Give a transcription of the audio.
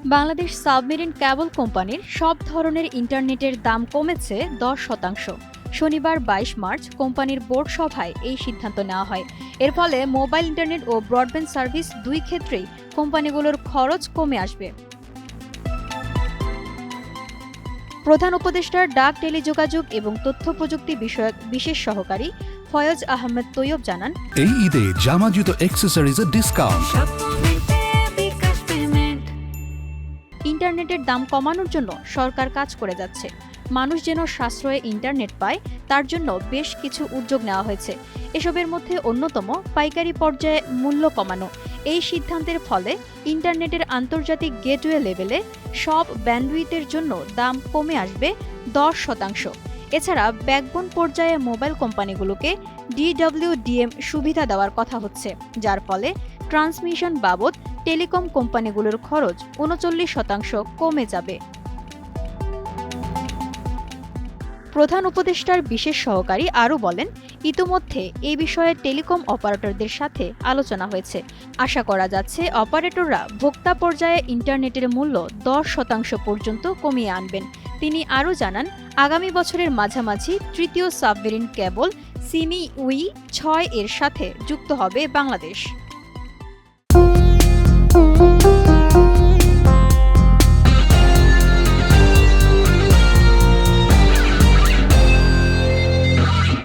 Bangladesh submarine cable কোম্পানির সব ধরনের ইন্টারনেটের দাম কমেছে 10%। শনিবার 22 মার্চ কোম্পানির বোর্ড সভায় এই সিদ্ধান্ত নেওয়া হয়। এর ফলে মোবাইল ইন্টারনেট ও ব্রডব্যান্ড সার্ভিস দুই ক্ষেত্রেই কোম্পানিগুলোর খরচ কমে আসবে। প্রধান উপদেষ্টার ডাক, টেলিযোগাযোগ এবং তথ্য প্রযুক্তি বিষয়ক বিশেষ সহকারী ফয়জ আহমেদ তৈয়ব জানান, এই ঈদে জামা জুতো অ্যাক্সেসরিজের ডিসকাউন্ট। ইন্টারনেটের দাম কমানোর জন্য সরকার কাজ করে যাচ্ছে। মানুষ যেন সাশ্রয়ে ইন্টারনেট পায় তার জন্য বেশ কিছু উদ্যোগ নেওয়া হয়েছে। এসবের মধ্যে অন্যতম পাইকারি পর্যায়ে মূল্য কমানো। এই সিদ্ধান্তের ফলে ইন্টারনেটের আন্তর্জাতিক গেটওয়ে লেভেলে সব ব্যান্ডউইথের জন্য দাম কমে আসবে 10%। এছাড়া ব্যাকবোন পর্যায়ে মোবাইল কোম্পানিগুলোকে DWDM সুবিধা দেওয়ার কথা হচ্ছে, যার ফলে ট্রান্সমিশন বাবদ টেলিকম কোম্পানিগুলোর খরচ 39% কমে যাবে। প্রধান উপদেষ্টার বিশেষ সহকারী আরও বলেন, ইতোমধ্যে এই বিষয়ে টেলিকম অপারেটরদের সাথে আলোচনা হয়েছে। আশা করা যাচ্ছে অপারেটররা ভোক্তা পর্যায়ে ইন্টারনেটের মূল্য 10% পর্যন্ত কমিয়ে আনবেন। তিনি আরও জানান, আগামী বছরের মাঝামাঝি তৃতীয় সাবমেরিন ক্যাবল সিমি উই 6 এর সাথে যুক্ত হবে বাংলাদেশ।